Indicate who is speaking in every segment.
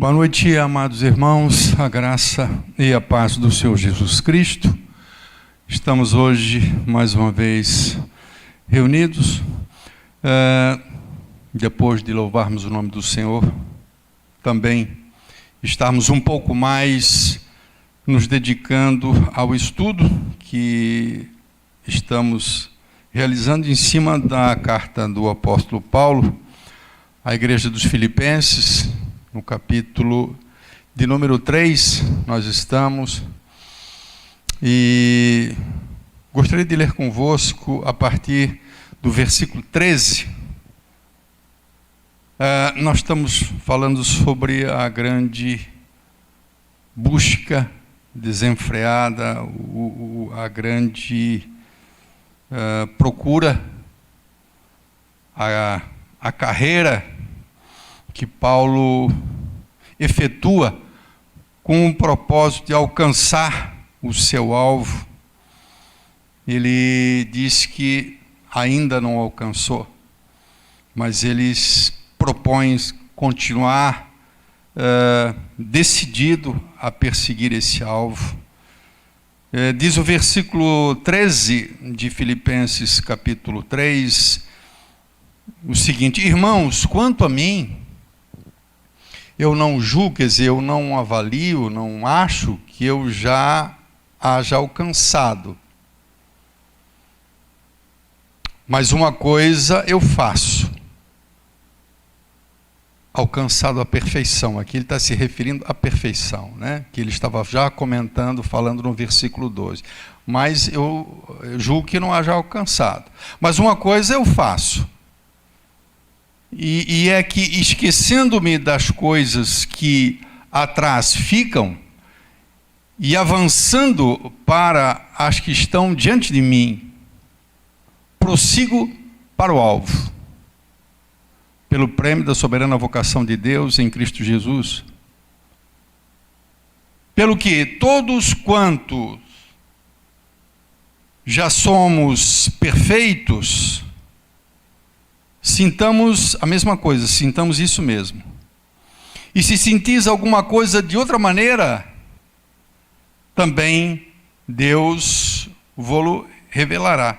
Speaker 1: Boa noite, amados irmãos, a graça e a paz do Senhor Jesus Cristo. Estamos hoje, mais uma vez, reunidos, depois de louvarmos o nome do Senhor, também estarmos um pouco mais nos dedicando ao estudo que estamos realizando em cima da carta do apóstolo Paulo à igreja dos Filipenses. No capítulo de número 3, nós estamos, e gostaria de ler convosco a partir do versículo 13. Nós estamos falando sobre a grande busca desenfreada, a grande procura, a carreira que Paulo efetua com o propósito de alcançar o seu alvo. Ele diz que ainda não alcançou, mas ele propõe continuar decidido a perseguir esse alvo. Diz o versículo 13 de Filipenses capítulo 3, o seguinte: irmãos, quanto a mim, eu não julgo, quer dizer, eu não avalio, não acho que eu já haja alcançado. Mas uma coisa eu faço, alcançado a perfeição. Aqui ele está se referindo à perfeição, né? Que ele estava já comentando, falando no versículo 12. Mas eu julgo que não haja alcançado. Mas uma coisa eu faço. E é que, esquecendo-me das coisas que atrás ficam e avançando para as que estão diante de mim, prossigo para o alvo, pelo prêmio da soberana vocação de Deus em Cristo Jesus. Pelo que todos quantos já somos perfeitos, sintamos a mesma coisa, sintamos isso mesmo. E se sentis alguma coisa de outra maneira, também Deus vô-lo revelará.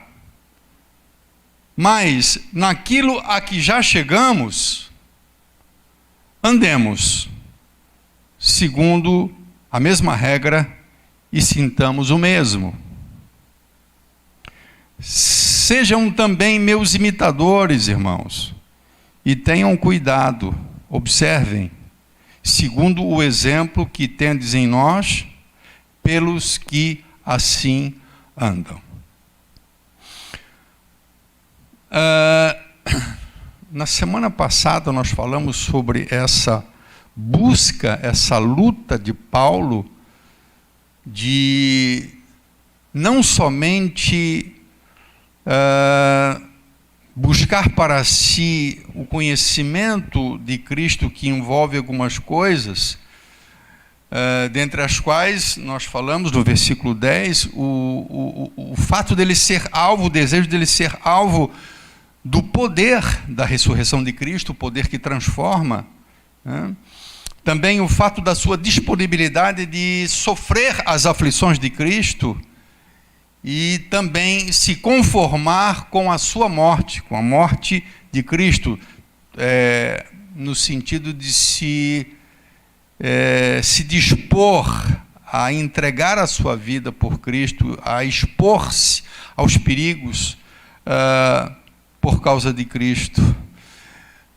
Speaker 1: Mas, naquilo a que já chegamos, andemos segundo a mesma regra e sintamos o mesmo. Sejam também meus imitadores, irmãos, e tenham cuidado, observem, segundo o exemplo que tendes em nós, pelos que assim andam. Na semana passada nós falamos sobre essa busca, essa luta de Paulo, de não somente buscar para si o conhecimento de Cristo, que envolve algumas coisas, dentre as quais nós falamos no versículo 10, o fato dele ser alvo, o desejo dele ser alvo do poder da ressurreição de Cristo, o poder que transforma, né? Também o fato da sua disponibilidade de sofrer as aflições de Cristo, e também se conformar com a sua morte, com a morte de Cristo, no sentido de se dispor a entregar a sua vida por Cristo, a expor-se aos perigos por causa de Cristo,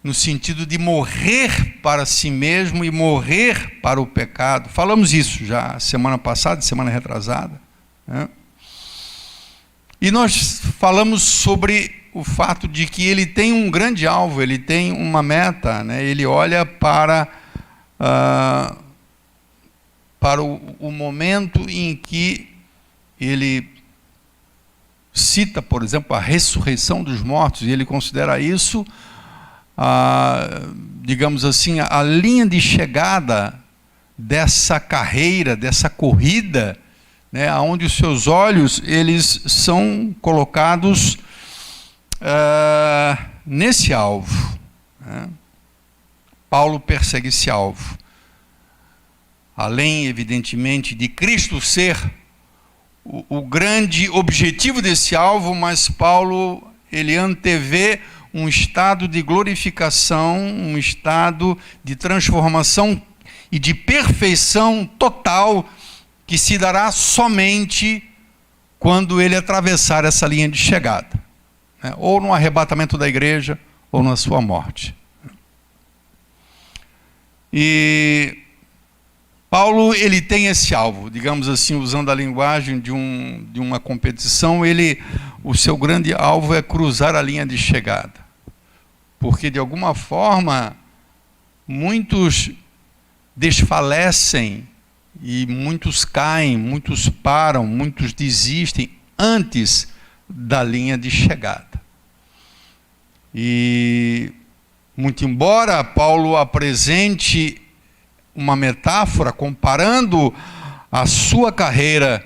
Speaker 1: no sentido de morrer para si mesmo e morrer para o pecado. Falamos isso já semana passada, semana retrasada, né? E nós falamos sobre o fato de que ele tem um grande alvo, ele tem uma meta, né? Ele olha para o momento em que ele cita, por exemplo, a ressurreição dos mortos, e ele considera isso, digamos assim, a linha de chegada dessa carreira, dessa corrida, né, onde os seus olhos eles são colocados nesse alvo, né? Paulo persegue esse alvo. além, evidentemente, de Cristo ser o grande objetivo desse alvo, mas Paulo, ele antevê um estado de glorificação, um estado de transformação e de perfeição total que se dará somente quando ele atravessar essa linha de chegada, né? Ou no arrebatamento da igreja, ou na sua morte. E Paulo, ele tem esse alvo, digamos assim, usando a linguagem de uma competição, o seu grande alvo é cruzar a linha de chegada. Porque, de alguma forma, muitos desfalecem, e muitos caem, muitos param, muitos desistem antes da linha de chegada. E, muito embora Paulo apresente uma metáfora comparando a sua carreira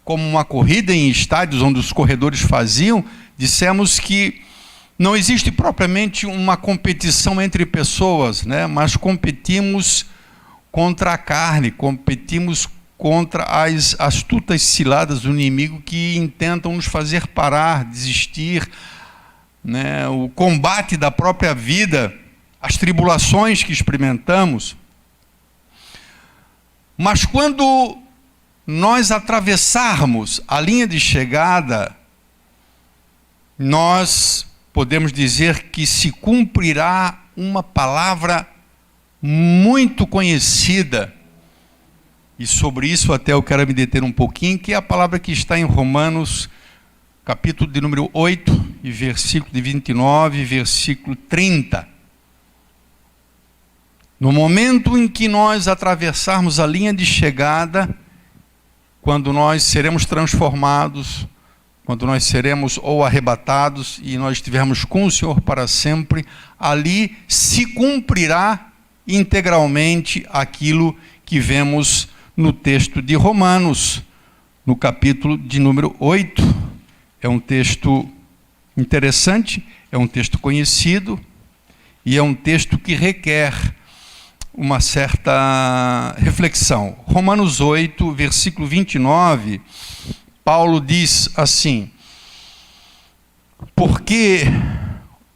Speaker 1: como uma corrida em estádios onde os corredores faziam, dissemos que não existe propriamente uma competição entre pessoas, né? Mas competimos contra a carne, competimos contra as astutas ciladas do inimigo que intentam nos fazer parar, desistir, né? O combate da própria vida, as tribulações que experimentamos. Mas quando nós atravessarmos a linha de chegada, nós podemos dizer que se cumprirá uma palavra muito conhecida, e sobre isso até eu quero me deter um pouquinho, que é a palavra que está em Romanos, capítulo de número 8, e versículo de 29, versículo 30. No momento em que nós atravessarmos a linha de chegada, quando nós seremos transformados, quando nós seremos ou arrebatados e nós estivermos com o Senhor para sempre, ali se cumprirá integralmente aquilo que vemos no texto de Romanos, no capítulo de número 8. É um texto interessante, é um texto conhecido e é um texto que requer uma certa reflexão. Romanos 8, versículo 29, Paulo diz assim: porque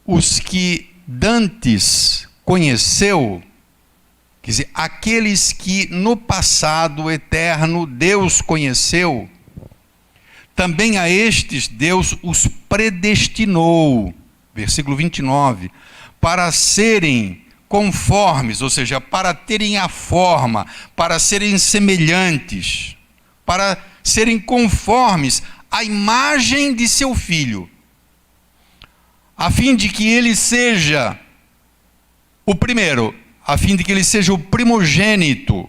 Speaker 1: os que dantes conheceu, quer dizer, aqueles que no passado eterno Deus conheceu, também a estes Deus os predestinou, versículo 29, para serem conformes, ou seja, para terem a forma, para serem semelhantes, para serem conformes à imagem de seu Filho, a fim de que ele seja o primeiro, a fim de que ele seja o primogênito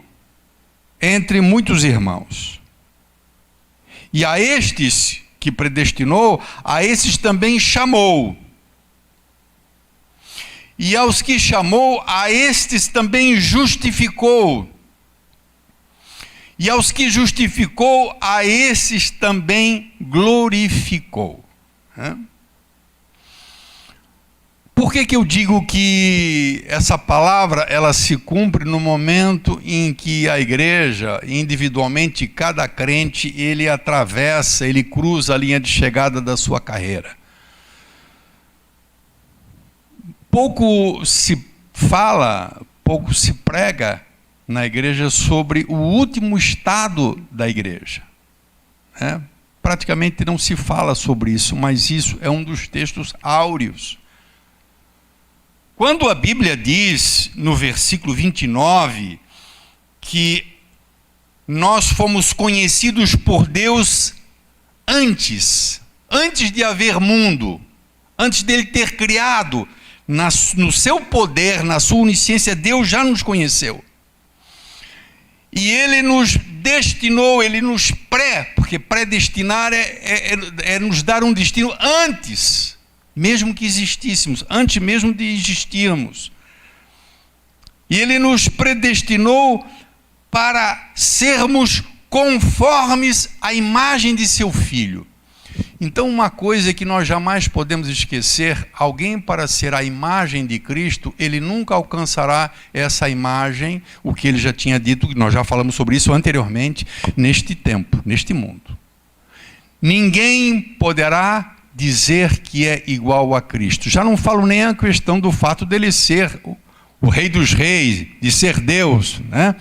Speaker 1: entre muitos irmãos. E a estes que predestinou, a esses também chamou. E aos que chamou, a estes também justificou. E aos que justificou, a esses também glorificou. Por que eu digo que essa palavra ela se cumpre no momento em que a igreja, individualmente, cada crente, ele atravessa, ele cruza a linha de chegada da sua carreira? Pouco se fala, pouco se prega na igreja sobre o último estado da igreja. Praticamente não se fala sobre isso, mas isso é um dos textos áureos. Quando a Bíblia diz, no versículo 29, que nós fomos conhecidos por Deus antes de haver mundo, antes dele ter criado, no seu poder, na sua onisciência, Deus já nos conheceu. E ele nos destinou, ele nos porque predestinar é nos dar um destino antes, mesmo que existíssemos, antes mesmo de existirmos. E ele nos predestinou para sermos conformes à imagem de seu Filho. Então, uma coisa que nós jamais podemos esquecer: alguém, para ser a imagem de Cristo, ele nunca alcançará essa imagem, o que ele já tinha dito, nós já falamos sobre isso anteriormente, neste tempo, neste mundo. Ninguém poderá dizer que é igual a Cristo. Já não falo nem a questão do fato dele ser o Rei dos Reis, de ser Deus, né?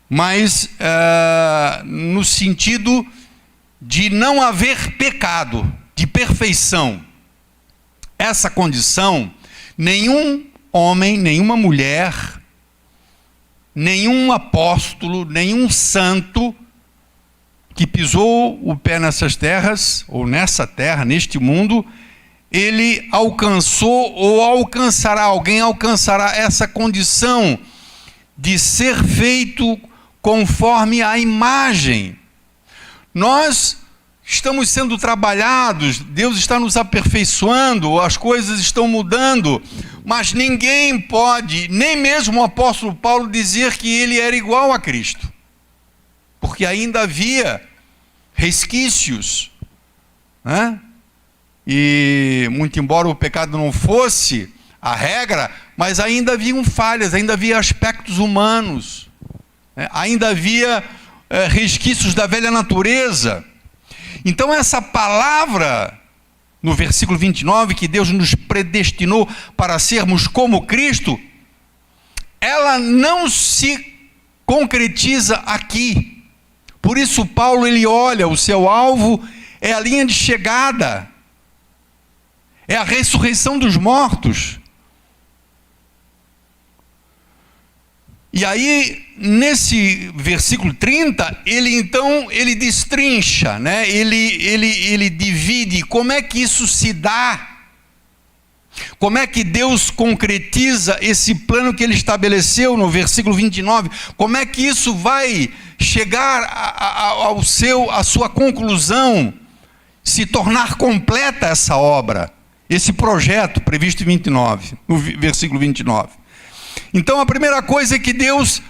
Speaker 1: Mas no sentido de não haver pecado, de perfeição. Essa condição, nenhum homem, nenhuma mulher, nenhum apóstolo, nenhum santo que pisou o pé nessas terras, ou nessa terra, neste mundo, ele alcançou ou alcançará, alguém alcançará essa condição de ser feito conforme a imagem. Nós estamos sendo trabalhados, Deus está nos aperfeiçoando, as coisas estão mudando, mas ninguém pode, nem mesmo o apóstolo Paulo, dizer que ele era igual a Cristo, porque ainda havia resquícios, né? E muito embora o pecado não fosse a regra, mas ainda haviam falhas, ainda havia aspectos humanos, né? Ainda havia resquícios da velha natureza. Então essa palavra, no versículo 29, que Deus nos predestinou para sermos como Cristo, ela não se concretiza aqui. Por isso Paulo, ele olha, o seu alvo é a linha de chegada, é a ressurreição dos mortos. E aí, nesse versículo 30, ele destrincha, né? ele divide como é que isso se dá, como é que Deus concretiza esse plano que ele estabeleceu no versículo 29, como é que isso vai chegar à sua conclusão, se tornar completa essa obra, esse projeto previsto em 29, no versículo 29. Então a primeira coisa é que Deus,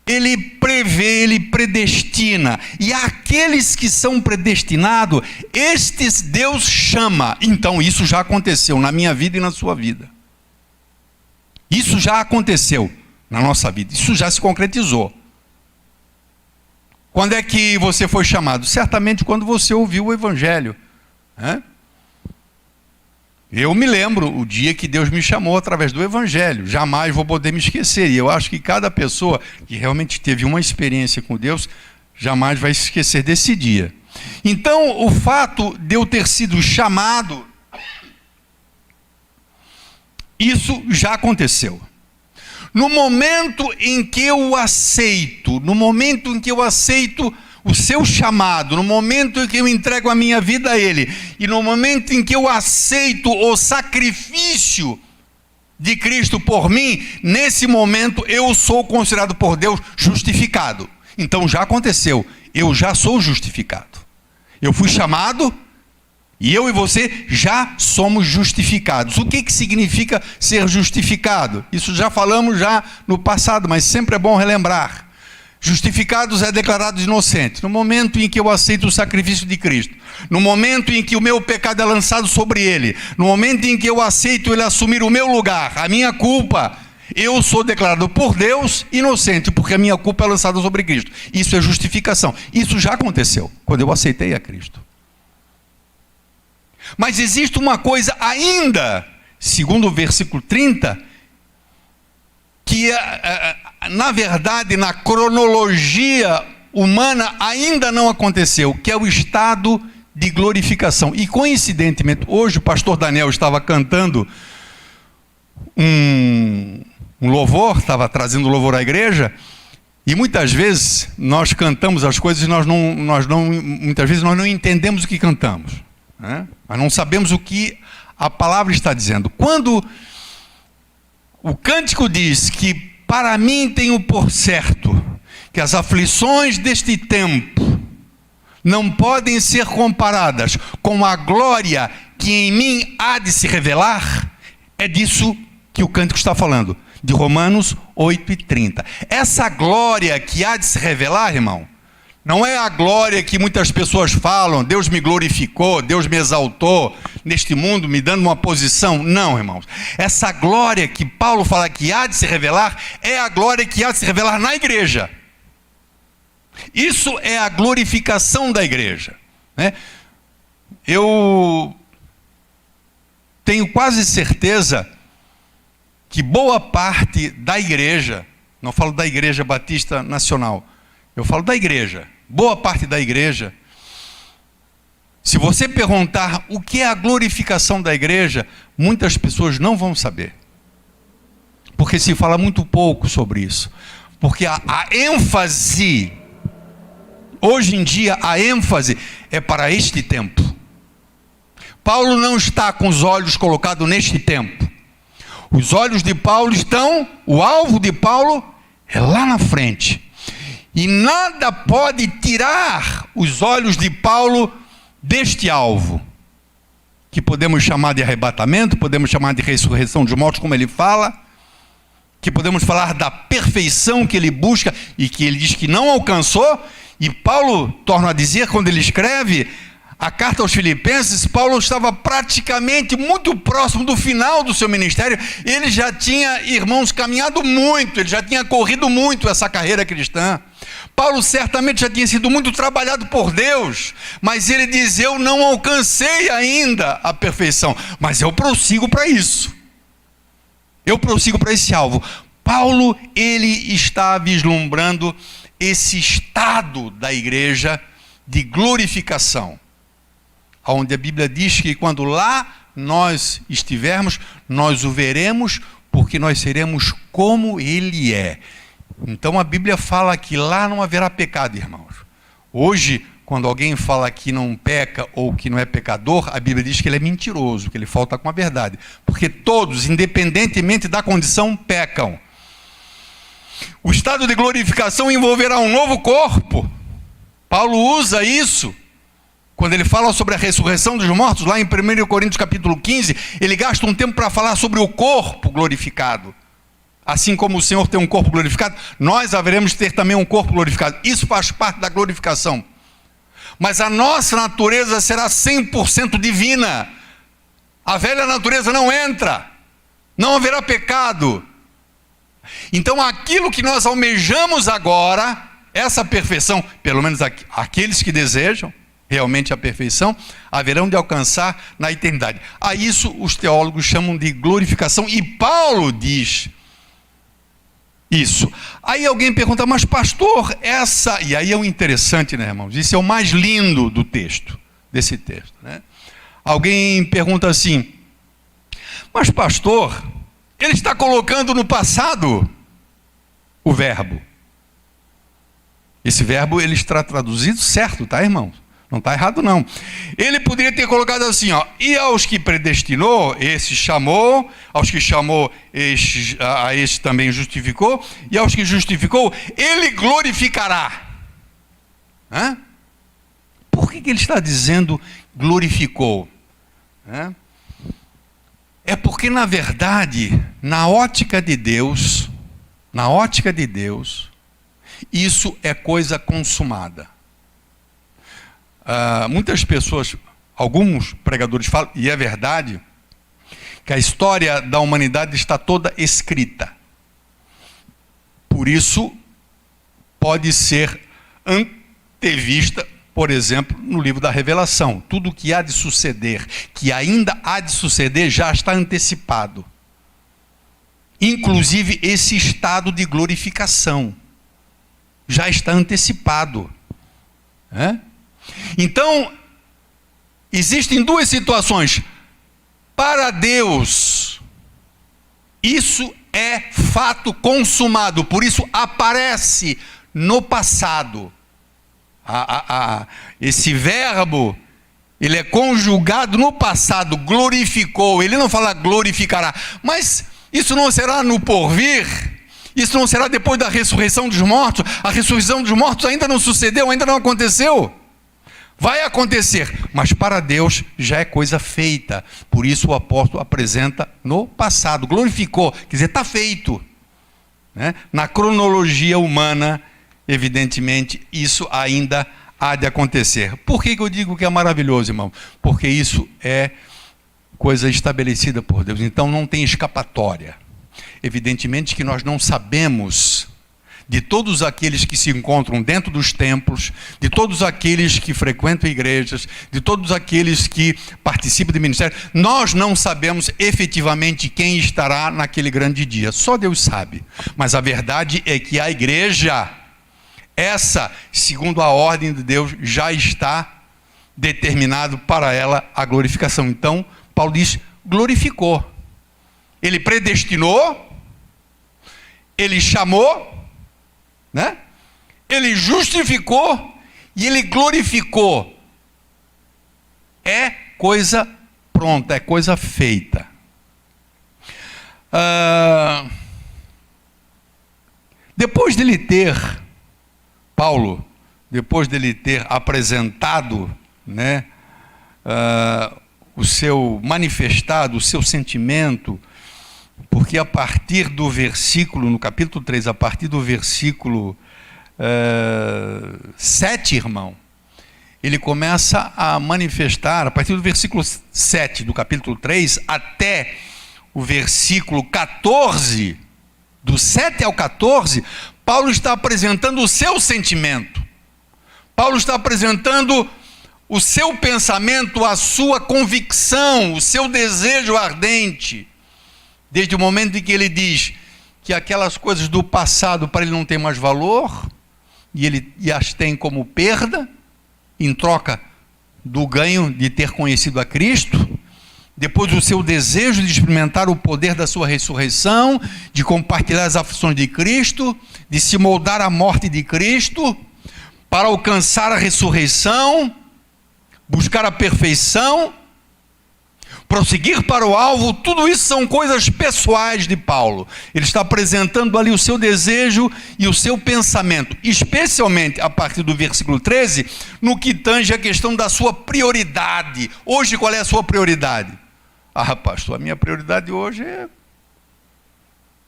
Speaker 1: ele prevê, ele predestina, e aqueles que são predestinados, estes Deus chama. Então isso já aconteceu na minha vida e na sua vida. Isso já aconteceu na nossa vida, isso já se concretizou. Quando é que você foi chamado? Certamente quando você ouviu o Evangelho, né? Eu me lembro o dia que Deus me chamou através do Evangelho, jamais vou poder me esquecer, e eu acho que cada pessoa que realmente teve uma experiência com Deus, jamais vai se esquecer desse dia. Então, o fato de eu ter sido chamado, isso já aconteceu. No momento em que eu aceito, o seu chamado, no momento em que eu entrego a minha vida a Ele, e no momento em que eu aceito o sacrifício de Cristo por mim, nesse momento eu sou considerado por Deus justificado. Então já aconteceu, eu já sou justificado. Eu fui chamado e eu e você já somos justificados. O que significa ser justificado? Isso já falamos já no passado, mas sempre é bom relembrar. Justificados é declarados inocentes. No momento em que eu aceito o sacrifício de Cristo, no momento em que o meu pecado é lançado sobre Ele, no momento em que eu aceito Ele assumir o meu lugar, a minha culpa, eu sou declarado por Deus inocente, porque a minha culpa é lançada sobre Cristo. Isso é justificação. Isso já aconteceu, quando eu aceitei a Cristo. Mas existe uma coisa ainda, segundo o versículo 30, que na verdade, na cronologia humana ainda não aconteceu, que é o estado de glorificação. E coincidentemente, hoje o pastor Daniel estava cantando um louvor, estava trazendo louvor à igreja, e muitas vezes nós cantamos as coisas e muitas vezes nós não entendemos o que cantamos, né? Nós não sabemos o que a palavra está dizendo. Quando o cântico diz que para mim tenho por certo que as aflições deste tempo não podem ser comparadas com a glória que em mim há de se revelar, é disso que o cântico está falando, de Romanos 8:30. Essa glória que há de se revelar, irmão, Não é a glória que muitas pessoas falam, Deus me glorificou, Deus me exaltou neste mundo, me dando uma posição. Não, irmãos. Essa glória que Paulo fala que há de se revelar, é a glória que há de se revelar na igreja. Isso é a glorificação da igreja, né? Eu tenho quase certeza que boa parte da igreja, não falo da Igreja Batista Nacional, eu falo da igreja, boa parte da igreja, se você perguntar o que é a glorificação da igreja, muitas pessoas não vão saber. Porque se fala muito pouco sobre isso. Porque a ênfase, hoje em dia, a ênfase é para este tempo. Paulo não está com os olhos colocados neste tempo. Os olhos de Paulo estão, o alvo de Paulo é lá na frente. E nada pode tirar os olhos de Paulo deste alvo, que podemos chamar de arrebatamento, podemos chamar de ressurreição dos mortos, como ele fala, que podemos falar da perfeição que ele busca e que ele diz que não alcançou. E Paulo torna a dizer, quando ele escreve a carta aos Filipenses, Paulo estava praticamente muito próximo do final do seu ministério. Ele já tinha, irmãos, caminhado muito, ele já tinha corrido muito essa carreira cristã. Paulo certamente já tinha sido muito trabalhado por Deus, mas ele diz, eu não alcancei ainda a perfeição, mas eu prossigo para isso. Eu prossigo para esse alvo. Paulo, ele está vislumbrando esse estado da igreja de glorificação, onde a Bíblia diz que quando lá nós estivermos, nós o veremos, porque nós seremos como ele é. Então a Bíblia fala que lá não haverá pecado, irmãos. Hoje, quando alguém fala que não peca ou que não é pecador, a Bíblia diz que ele é mentiroso, que ele falta com a verdade. Porque todos, independentemente da condição, pecam. O estado de glorificação envolverá um novo corpo. Paulo usa isso quando ele fala sobre a ressurreição dos mortos, lá em 1 Coríntios capítulo 15, ele gasta um tempo para falar sobre o corpo glorificado. Assim como o Senhor tem um corpo glorificado, nós haveremos de ter também um corpo glorificado. Isso faz parte da glorificação. Mas a nossa natureza será 100% divina. A velha natureza não entra. Não haverá pecado. Então aquilo que nós almejamos agora, essa perfeição, pelo menos aqueles que desejam realmente a perfeição, haverão de alcançar na eternidade. A isso os teólogos chamam de glorificação. E Paulo diz isso. Aí alguém pergunta, mas pastor, essa... E aí é o interessante, né, irmãos? Isso é o mais lindo do texto, desse texto, né? Alguém pergunta assim, mas pastor, ele está colocando no passado o verbo. Esse verbo, ele está traduzido certo, tá, irmãos? Não está errado, não. Ele poderia ter colocado assim, ó, e aos que predestinou, esse chamou, aos que chamou, a esse também justificou, e aos que justificou, ele glorificará. Hã? Por que ele está dizendo glorificou? Hã? É porque, na verdade, na ótica de Deus, isso é coisa consumada. Muitas pessoas, alguns pregadores falam, e é verdade, que a história da humanidade está toda escrita. Por isso, pode ser antevista, por exemplo, no livro da Revelação. Tudo que há de suceder, que ainda há de suceder, já está antecipado. Inclusive, esse estado de glorificação já está antecipado. Então, existem duas situações. Para Deus, isso é fato consumado, por isso aparece no passado. Esse verbo, ele é conjugado no passado, glorificou. Ele não fala glorificará, mas isso não será no porvir. Isso não será depois da ressurreição dos mortos. A ressurreição dos mortos ainda não sucedeu, ainda não aconteceu. Vai acontecer, mas para Deus já é coisa feita. Por isso o apóstolo apresenta no passado, glorificou, quer dizer, está feito, né? Na cronologia humana, evidentemente, isso ainda há de acontecer. Por que eu digo que é maravilhoso, irmão? Porque isso é coisa estabelecida por Deus. Então não tem escapatória. Evidentemente que nós não sabemos de todos aqueles que se encontram dentro dos templos, de todos aqueles que frequentam igrejas, de todos aqueles que participam de ministério, nós não sabemos efetivamente quem estará naquele grande dia. Só Deus sabe. Mas a verdade é que a igreja, essa, segundo a ordem de Deus, já está determinado para ela a glorificação. Então, Paulo diz, glorificou. Ele predestinou, ele chamou, né? Ele justificou e ele glorificou. É coisa pronta, é coisa feita. Depois dele ter, Paulo, depois dele ter apresentado, né, o seu manifestado, o seu sentimento, porque a partir do versículo, no capítulo 3, a partir do versículo 7, irmão, ele começa a manifestar, a partir do versículo 7 do capítulo 3, até o versículo 14, do 7 ao 14, Paulo está apresentando o seu sentimento. Paulo está apresentando o seu pensamento, a sua convicção, o seu desejo ardente. Desde o momento em que ele diz que aquelas coisas do passado para ele não tem mais valor, e ele as tem como perda, em troca do ganho de ter conhecido a Cristo. Depois o seu desejo de experimentar o poder da sua ressurreição, de compartilhar as aflições de Cristo, de se moldar à morte de Cristo, para alcançar a ressurreição, buscar a perfeição, prosseguir para o alvo. Tudo isso são coisas pessoais de Paulo. Ele está apresentando ali o seu desejo e o seu pensamento, especialmente a partir do versículo 13, no que tange a questão da sua prioridade. Hoje, qual é a sua prioridade? Ah, pastor, a minha prioridade hoje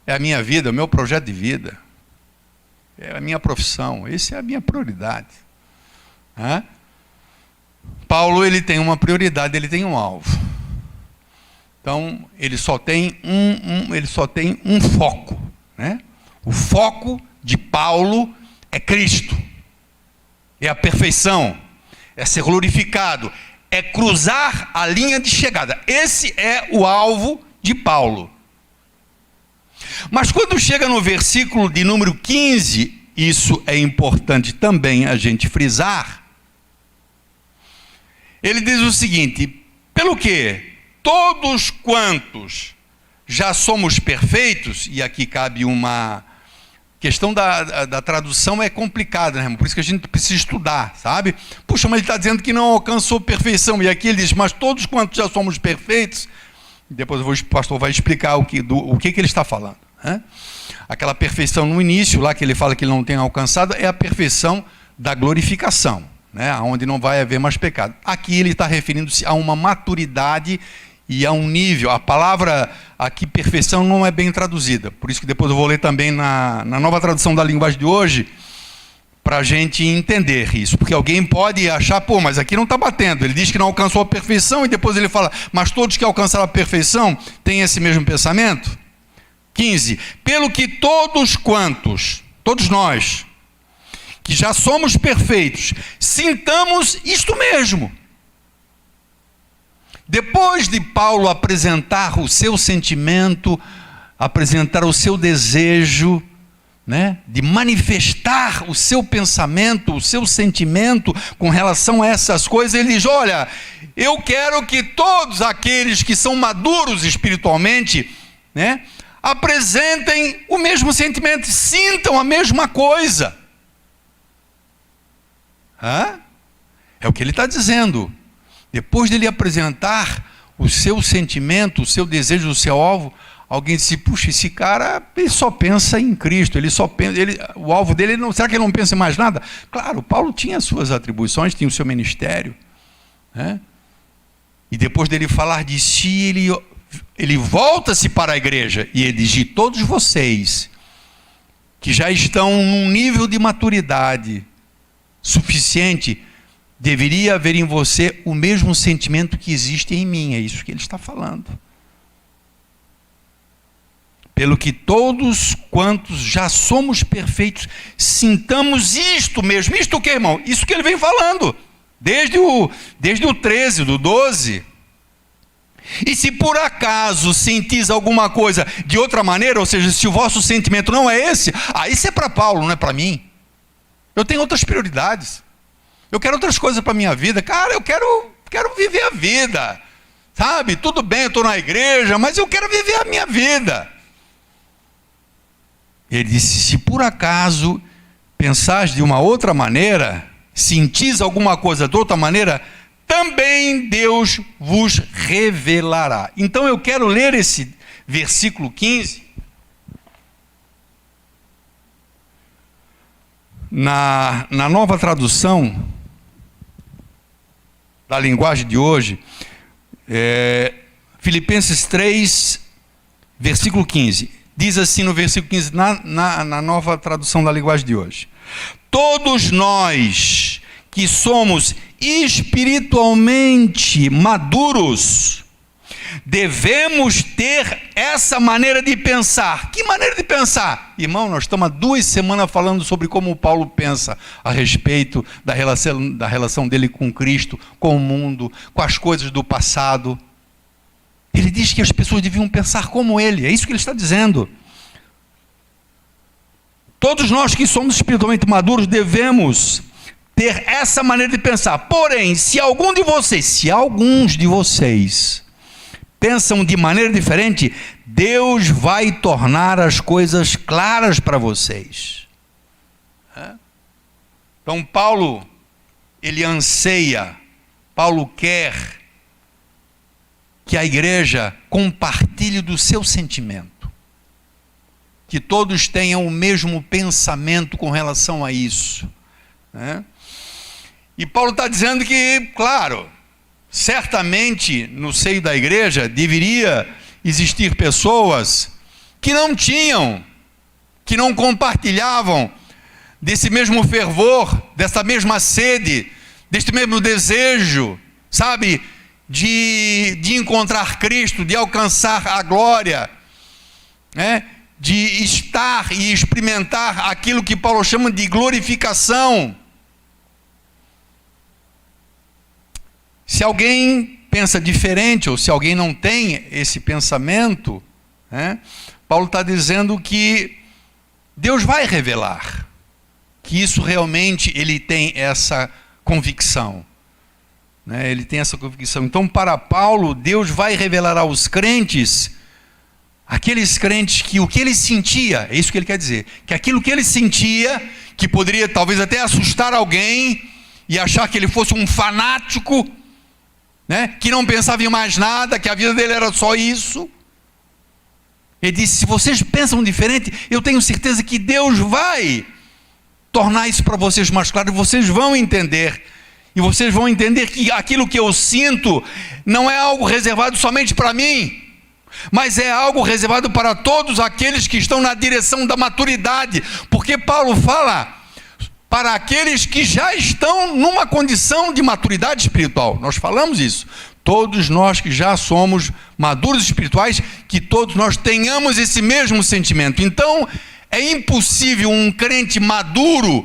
Speaker 1: é a minha vida, o meu projeto de vida, é a minha profissão. Essa é a minha prioridade. Paulo, ele tem uma prioridade, ele tem um alvo. Então, ele só tem um foco, né? O foco de Paulo é Cristo, é a perfeição, é ser glorificado, é cruzar a linha de chegada. Esse é o alvo de Paulo. Mas quando chega no versículo de número 15, isso é importante também a gente frisar, ele diz o seguinte: pelo que todos quantos já somos perfeitos, e aqui cabe uma questão da tradução, é complicada, né, irmão? Por isso que a gente precisa estudar, sabe? Puxa, mas ele está dizendo que não alcançou perfeição, e aqui ele diz, mas todos quantos já somos perfeitos. Depois o pastor vai explicar o que ele está falando, né? Aquela perfeição no início, lá que ele fala que ele não tem alcançado, é a perfeição da glorificação, né? Onde não vai haver mais pecado. Aqui ele está referindo-se a uma maturidade e a um nível. A palavra aqui, perfeição, não é bem traduzida. Por isso que depois eu vou ler também na nova tradução da linguagem de hoje, para a gente entender isso. Porque alguém pode achar, pô, mas aqui não está batendo. Ele diz que não alcançou a perfeição, e depois ele fala, mas todos que alcançaram a perfeição têm esse mesmo pensamento? 15. Pelo que todos quantos, todos nós, que já somos perfeitos, sintamos isto mesmo. Depois de Paulo apresentar o seu sentimento, apresentar o seu desejo, né, de manifestar o seu pensamento, o seu sentimento com relação a essas coisas, ele diz, olha, eu quero que todos aqueles que são maduros espiritualmente, né, apresentem o mesmo sentimento, sintam a mesma coisa. É o que ele está dizendo. Depois de ele apresentar o seu sentimento, o seu desejo, o seu alvo, alguém disse, puxa, esse cara, ele só pensa em Cristo, ele só pensa, o alvo dele, será que ele não pensa em mais nada? Claro, Paulo tinha as suas atribuições, tinha o seu ministério, né? E depois dele falar de si, ele volta-se para a igreja, e ele diz, de todos vocês que já estão num nível de maturidade suficiente, deveria haver em você o mesmo sentimento que existe em mim. É isso que ele está falando. Pelo que todos quantos já somos perfeitos, sintamos isto mesmo. Isto o que, irmão? Isso que ele vem falando. Desde o 13, do 12. E se por acaso sentis alguma coisa de outra maneira, ou seja, se o vosso sentimento não é esse, isso é para Paulo, não é para mim. Eu tenho outras prioridades. Eu quero outras coisas para a minha vida. Cara, eu quero viver a vida. Sabe? Tudo bem, eu estou na igreja, mas eu quero viver a minha vida. Ele disse, se por acaso pensais de uma outra maneira, sentis alguma coisa de outra maneira, também Deus vos revelará. Então eu quero ler esse versículo 15. Na nova tradução da linguagem de hoje, Filipenses 3, versículo 15. Diz assim no versículo 15, na nova tradução da linguagem de hoje. Todos nós que somos espiritualmente maduros, devemos ter essa maneira de pensar. Que maneira de pensar? Irmão, nós estamos há 2 semanas falando sobre como Paulo pensa a respeito da relação dele com Cristo, com o mundo, com as coisas do passado. Ele diz que as pessoas deviam pensar como ele. É isso que ele está dizendo. Todos nós que somos espiritualmente maduros devemos ter essa maneira de pensar. Porém, se alguns de vocês pensam de maneira diferente, Deus vai tornar as coisas claras para vocês. Então Paulo, ele anseia, Paulo quer que a igreja compartilhe do seu sentimento, que todos tenham o mesmo pensamento com relação a isso, né? E Paulo está dizendo que, claro, certamente no seio da igreja deveria existir pessoas que não tinham, que não compartilhavam desse mesmo fervor, dessa mesma sede, deste mesmo desejo, sabe, de encontrar Cristo, de alcançar a glória, né? De estar e experimentar aquilo que Paulo chama de glorificação. Se alguém pensa diferente, ou se alguém não tem esse pensamento, né? Paulo está dizendo que Deus vai revelar, que isso realmente ele tem essa convicção. Ele tem essa convicção. Então, para Paulo, Deus vai revelar aos crentes, aqueles crentes que o que ele sentia, é isso que ele quer dizer, que aquilo que ele sentia, que poderia talvez até assustar alguém, e achar que ele fosse um fanático, né, que não pensava em mais nada, que a vida dele era só isso. Ele disse, se vocês pensam diferente, eu tenho certeza que Deus vai tornar isso para vocês mais claro, e vocês vão entender. E vocês vão entender que aquilo que eu sinto não é algo reservado somente para mim, mas é algo reservado para todos aqueles que estão na direção da maturidade. Porque Paulo fala para aqueles que já estão numa condição de maturidade espiritual. Nós falamos isso. Todos nós que já somos maduros espirituais, que todos nós tenhamos esse mesmo sentimento. Então, é impossível um crente maduro,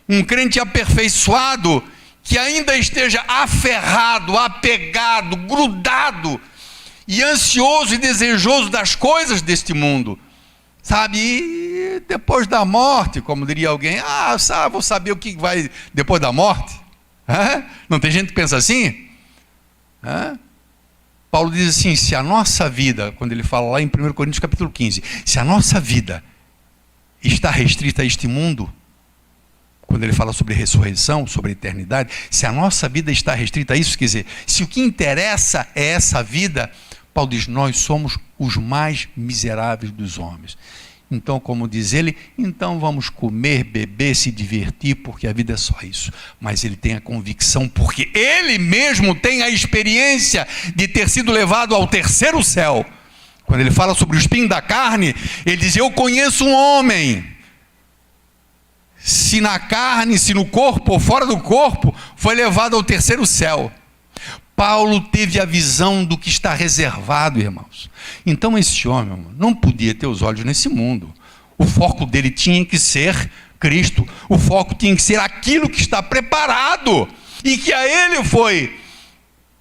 Speaker 1: um crente aperfeiçoado, que ainda esteja aferrado, apegado, grudado e ansioso e desejoso das coisas deste mundo, sabe? E depois da morte, como diria alguém, vou saber o que vai depois da morte. Não tem gente que pensa assim? Paulo diz assim, se a nossa vida, quando ele fala lá em 1 Coríntios capítulo 15, se a nossa vida está restrita a este mundo, quando ele fala sobre ressurreição, sobre eternidade, se a nossa vida está restrita a isso, quer dizer, se o que interessa é essa vida, Paulo diz, nós somos os mais miseráveis dos homens. Então, como diz ele, então vamos comer, beber, se divertir, porque a vida é só isso. Mas ele tem a convicção, porque ele mesmo tem a experiência de ter sido levado ao terceiro céu. Quando ele fala sobre o espinho da carne, ele diz, eu conheço um homem, se na carne, se no corpo ou fora do corpo, foi levado ao terceiro céu. Paulo teve a visão do que está reservado, irmãos. Então esse homem não podia ter os olhos nesse mundo. O foco dele tinha que ser Cristo. O foco tinha que ser aquilo que está preparado e que a ele foi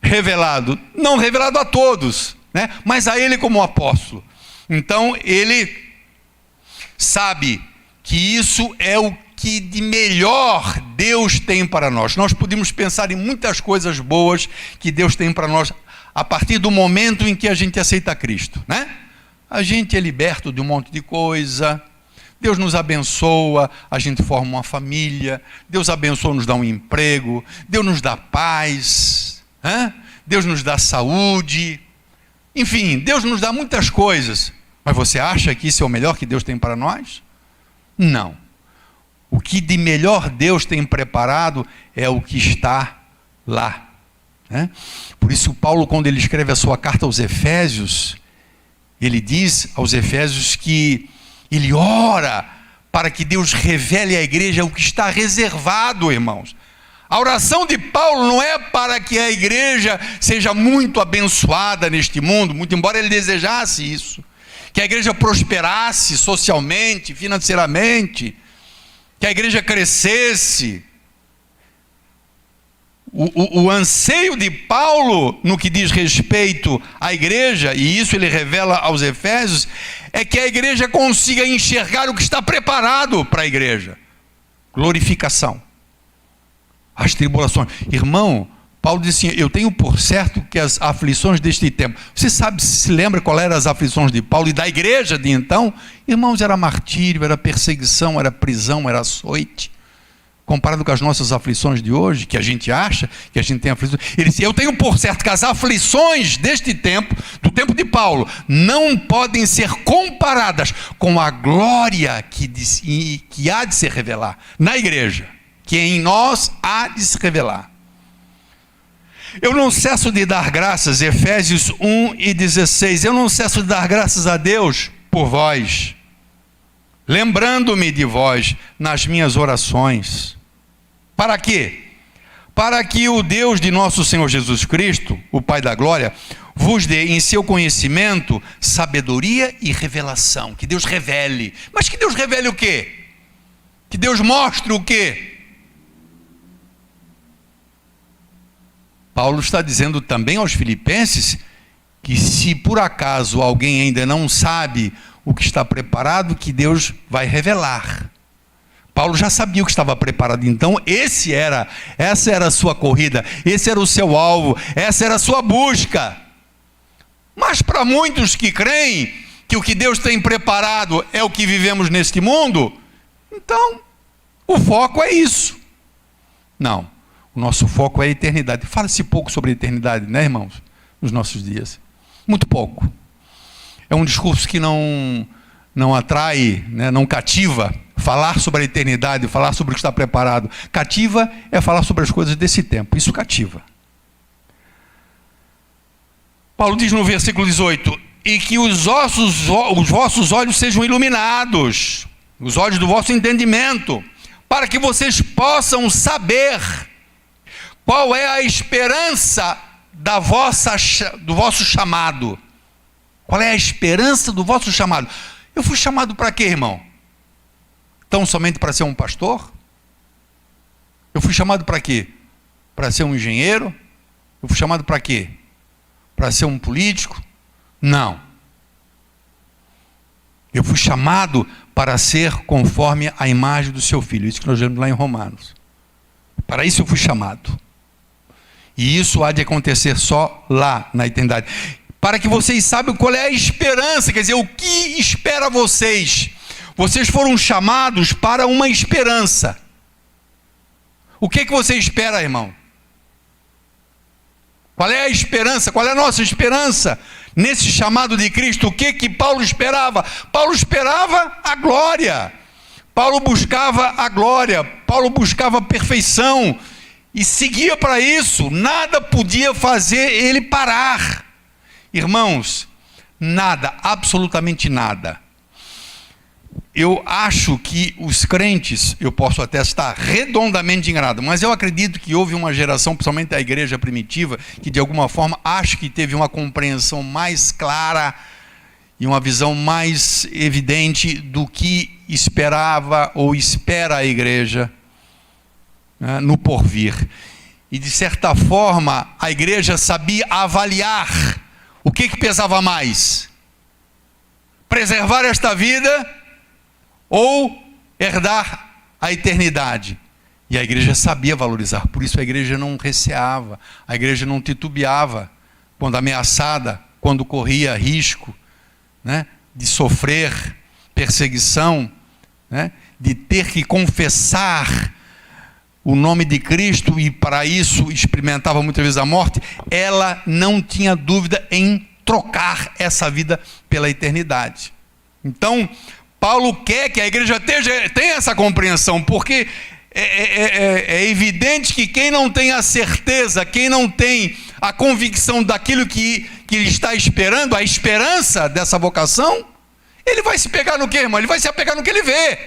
Speaker 1: revelado. Não revelado a todos, né? Mas a ele como apóstolo. Então ele sabe que isso é o que de melhor Deus tem para nós. Nós podemos pensar em muitas coisas boas que Deus tem para nós a partir do momento em que a gente aceita Cristo, né? A gente é liberto de um monte de coisa, Deus nos abençoa, a gente forma uma família, Deus abençoa, nos dá um emprego, Deus nos dá paz, né? Deus nos dá saúde, enfim, Deus nos dá muitas coisas. Mas você acha que isso é o melhor que Deus tem para nós? Não. O que de melhor Deus tem preparado é o que está lá, né? Por isso Paulo, quando ele escreve a sua carta aos Efésios, ele diz aos Efésios que ele ora para que Deus revele à igreja o que está reservado, irmãos. A oração de Paulo não é para que a igreja seja muito abençoada neste mundo, muito embora ele desejasse isso, que a igreja prosperasse socialmente, financeiramente, que a igreja crescesse. O anseio de Paulo no que diz respeito à igreja, e isso ele revela aos Efésios, é que a igreja consiga enxergar o que está preparado para a igreja. Glorificação. As tribulações. Irmão, Paulo disse assim, eu tenho por certo que as aflições deste tempo. Você sabe, se lembra qual eram as aflições de Paulo e da igreja de então? Irmãos, era martírio, era perseguição, era prisão, era açoite. Comparado com as nossas aflições de hoje, que a gente acha que a gente tem aflições. Ele disse, eu tenho por certo que as aflições deste tempo, do tempo de Paulo, não podem ser comparadas com a glória que há de se revelar na igreja, que em nós há de se revelar. Eu não cesso de dar graças, Efésios 1:16, eu não cesso de dar graças a Deus por vós, lembrando-me de vós nas minhas orações. Para quê? Para que o Deus de nosso Senhor Jesus Cristo, o Pai da glória, vos dê em seu conhecimento sabedoria e revelação. Que Deus revele. Mas que Deus revele o quê? Que Deus mostre o quê? Paulo está dizendo também aos filipenses que se por acaso alguém ainda não sabe o que está preparado, que Deus vai revelar. Paulo já sabia o que estava preparado, então essa era a sua corrida, esse era o seu alvo, essa era a sua busca. Mas para muitos que creem que o que Deus tem preparado é o que vivemos neste mundo, então o foco é isso. Não, o nosso foco é a eternidade. Fala-se pouco sobre a eternidade, né, irmãos? Nos nossos dias, muito pouco. É um discurso que não atrai, né, não cativa. Falar sobre a eternidade, falar sobre o que está preparado. Cativa é falar sobre as coisas desse tempo. Isso cativa. Paulo diz no versículo 18: e que os vossos olhos sejam iluminados, os olhos do vosso entendimento, para que vocês possam saber qual é a esperança do vosso chamado. Qual é a esperança do vosso chamado? Eu fui chamado para quê, irmão? Tão somente para ser um pastor? Eu fui chamado para quê? Para ser um engenheiro? Eu fui chamado para quê? Para ser um político? Não. Eu fui chamado para ser conforme a imagem do seu filho. Isso que nós vemos lá em Romanos. Para isso eu fui chamado. E isso há de acontecer só lá na eternidade. Para que vocês saibam qual é a esperança, quer dizer, o que espera vocês. Vocês foram chamados para uma esperança. O que você espera, irmão? Qual é a esperança? Qual é a nossa esperança? Nesse chamado de Cristo, o que Paulo esperava? Paulo esperava a glória. Paulo buscava a glória. Paulo buscava a perfeição. E seguia para isso. Nada podia fazer ele parar. Irmãos, nada, absolutamente nada. eu acho que os crentes, eu posso até estar redondamente enganado, mas eu acredito que houve uma geração, principalmente da igreja primitiva, que de alguma forma acho que teve uma compreensão mais clara e uma visão mais evidente do que esperava ou espera a igreja, né, no porvir. E de certa forma a igreja sabia avaliar o que pesava mais: preservar esta vida ou herdar a eternidade. E a igreja sabia valorizar, por isso a igreja não receava, a igreja não titubeava quando ameaçada, quando corria risco, né, de sofrer perseguição, né, de ter que confessar o nome de Cristo e para isso experimentava muitas vezes a morte. Ela não tinha dúvida em trocar essa vida pela eternidade. Então Paulo quer que a igreja tenha essa compreensão, porque é evidente que quem não tem a certeza, quem não tem a convicção daquilo que ele está esperando, a esperança dessa vocação, ele vai se pegar no quê, irmão? Ele vai se apegar no que ele vê.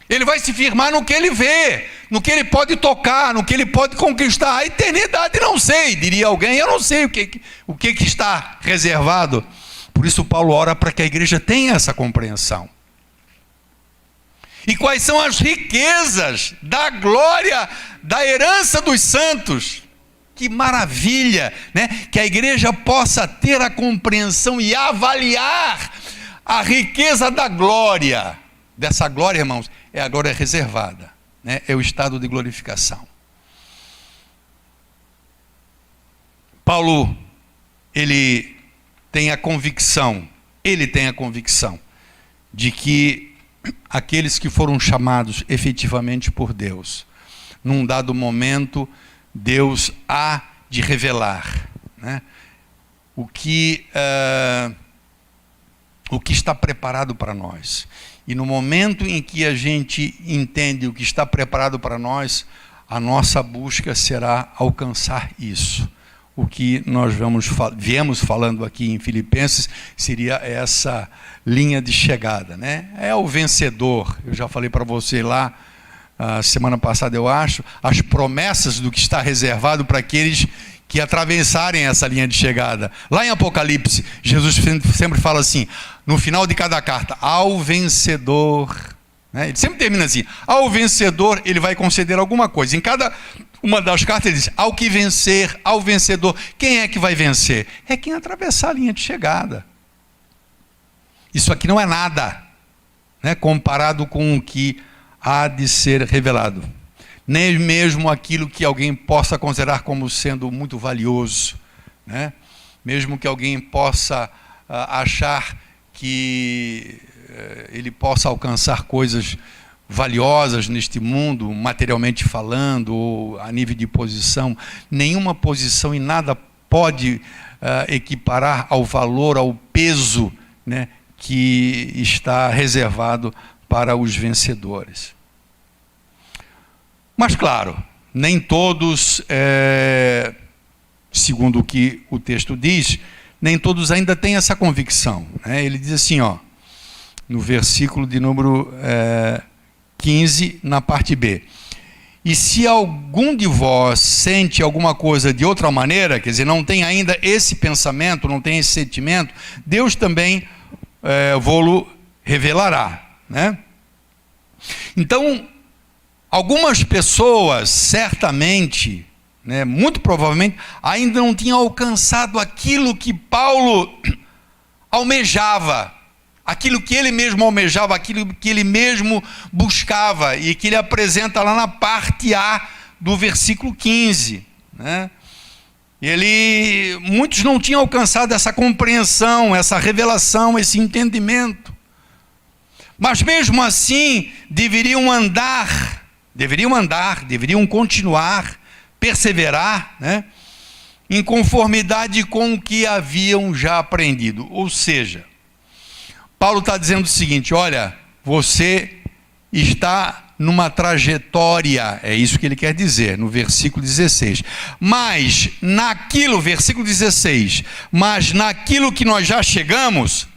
Speaker 1: Ele vai se firmar no que ele vê, no que ele pode tocar, no que ele pode conquistar. A eternidade não sei, diria alguém, eu não sei o que está reservado. Por isso Paulo ora para que a igreja tenha essa compreensão. E quais são as riquezas da glória, da herança dos santos? Que maravilha, né? Que a igreja possa ter a compreensão e avaliar a riqueza da glória. Dessa glória, irmãos, é a glória reservada, né? É o estado de glorificação. Paulo, ele tem a convicção de que aqueles que foram chamados efetivamente por Deus, num dado momento, Deus há de revelar, né, o que está preparado para nós. E no momento em que a gente entende o que está preparado para nós, a nossa busca será alcançar isso. O que nós viemos falando aqui em Filipenses seria essa linha de chegada, né? É o vencedor. Eu já falei para você lá, semana passada eu acho, as promessas do que está reservado para aqueles que atravessarem essa linha de chegada. Lá em Apocalipse, Jesus sempre fala assim, no final de cada carta, ao vencedor, né? Ele sempre termina assim, ao vencedor ele vai conceder alguma coisa. Em cada uma das cartas ele diz, ao que vencer, ao vencedor. Quem é que vai vencer? É quem atravessar a linha de chegada. Isso aqui não é nada, né, comparado com o que há de ser revelado. Nem mesmo aquilo que alguém possa considerar como sendo muito valioso, né? Mesmo que alguém possa achar que ele possa alcançar coisas valiosas neste mundo, materialmente falando, ou a nível de posição, nenhuma posição e nada pode equiparar ao valor, ao peso, né, que está reservado para os vencedores. Mas claro, nem todos, segundo o que o texto diz, nem todos ainda têm essa convicção, né? Ele diz assim, ó, no versículo de número 15, na parte B. E se algum de vós sente alguma coisa de outra maneira, quer dizer, não tem ainda esse pensamento, não tem esse sentimento, Deus também vô-lo revelará, né? Então, algumas pessoas, certamente, né, muito provavelmente, ainda não tinham alcançado aquilo que Paulo almejava, aquilo que ele mesmo almejava, aquilo que ele mesmo buscava, e que ele apresenta lá na parte A do versículo 15, né? Muitos não tinham alcançado essa compreensão, essa revelação, esse entendimento, mas mesmo assim deveriam continuar, perseverar, né, em conformidade com o que haviam já aprendido. Ou seja, Paulo está dizendo o seguinte, olha, você está numa trajetória, é isso que ele quer dizer, no versículo 16. Mas naquilo, versículo 16, mas naquilo que nós já chegamos,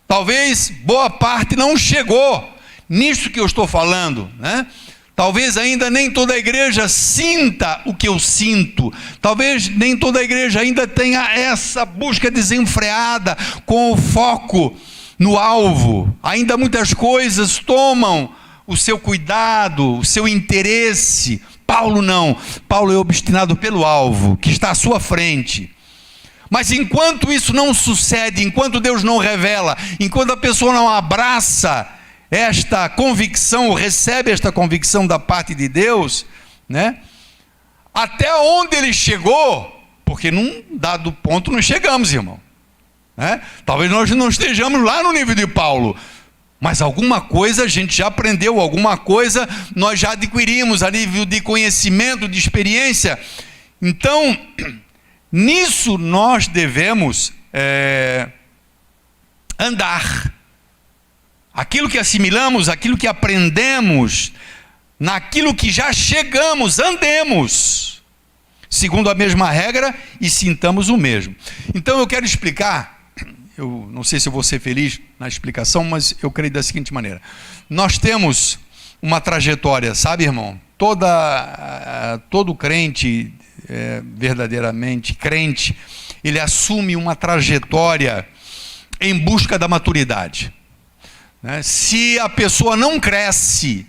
Speaker 1: Talvez boa parte não chegou nisso que eu estou falando, né? Talvez ainda nem toda a igreja sinta o que eu sinto. Talvez nem toda a igreja ainda tenha essa busca desenfreada com o foco no alvo. Ainda muitas coisas tomam o seu cuidado, o seu interesse. Paulo não. Paulo é obstinado pelo alvo, que está à sua frente. Mas enquanto isso não sucede, enquanto Deus não revela, enquanto a pessoa não abraça esta convicção, recebe esta convicção da parte de Deus, né? Até onde ele chegou, porque num dado ponto nós chegamos, irmão, né? Talvez nós não estejamos lá no nível de Paulo, mas alguma coisa a gente já aprendeu, alguma coisa nós já adquirimos a nível de conhecimento, de experiência. Então, nisso nós devemos andar. Aquilo que assimilamos, aquilo que aprendemos, naquilo que já chegamos, andemos segundo a mesma regra e sintamos o mesmo. Então eu quero explicar, eu não sei se eu vou ser feliz na explicação, mas eu creio da seguinte maneira. Nós temos uma trajetória, sabe, irmão? Todo crente, verdadeiramente crente, ele assume uma trajetória em busca da maturidade. Se a pessoa não cresce,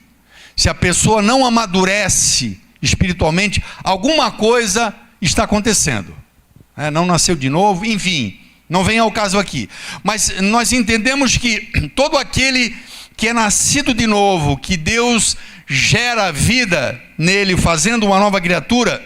Speaker 1: se a pessoa não amadurece espiritualmente, alguma coisa está acontecendo. Não nasceu de novo, enfim, não vem ao caso aqui. Mas nós entendemos que todo aquele que é nascido de novo, que Deus gera vida nele, fazendo uma nova criatura,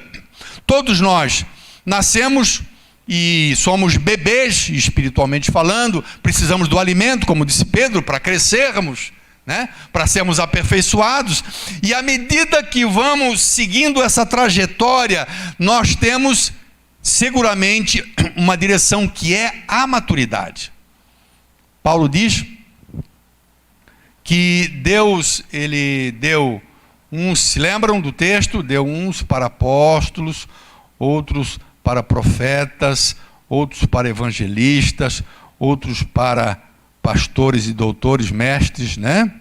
Speaker 1: todos nós nascemos e somos bebês, espiritualmente falando, precisamos do alimento, como disse Pedro, para crescermos, né? Para sermos aperfeiçoados. E à medida que vamos seguindo essa trajetória, nós temos seguramente uma direção que é a maturidade. Paulo diz que Deus, ele deu uns, se lembram do texto? Deu uns para apóstolos, outros para profetas, outros para evangelistas, outros para pastores e doutores, mestres, né?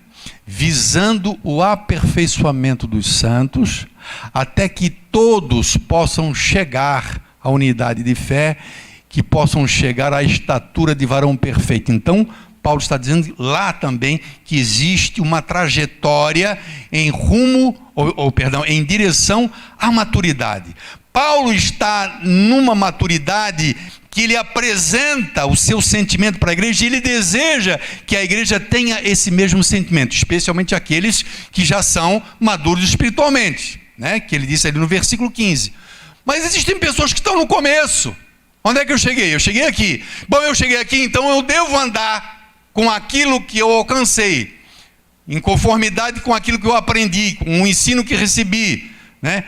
Speaker 1: Visando o aperfeiçoamento dos santos, até que todos possam chegar à unidade de fé, que possam chegar à estatura de varão perfeito. Então, Paulo está dizendo lá também que existe uma trajetória em rumo, em direção à maturidade. Paulo está numa maturidade que ele apresenta o seu sentimento para a igreja, e ele deseja que a igreja tenha esse mesmo sentimento, especialmente aqueles que já são maduros espiritualmente, né? Que ele disse ali no versículo 15. Mas existem pessoas que estão no começo. Onde é que eu cheguei? Eu cheguei aqui. Bom, eu cheguei aqui, então eu devo andar com aquilo que eu alcancei, em conformidade com aquilo que eu aprendi, com o ensino que recebi, né?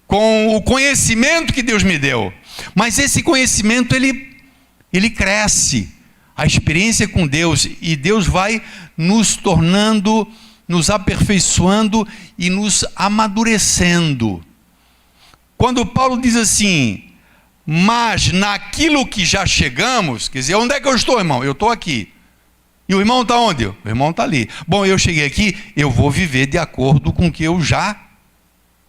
Speaker 1: Com o conhecimento que Deus me deu. Mas esse conhecimento, ele cresce. A experiência com Deus, e Deus vai nos tornando, nos aperfeiçoando e nos amadurecendo. Quando Paulo diz assim, mas naquilo que já chegamos, quer dizer, onde é que eu estou, irmão? Eu estou aqui. E o irmão está onde? O irmão está ali. Bom, eu cheguei aqui, eu vou viver de acordo com o que eu já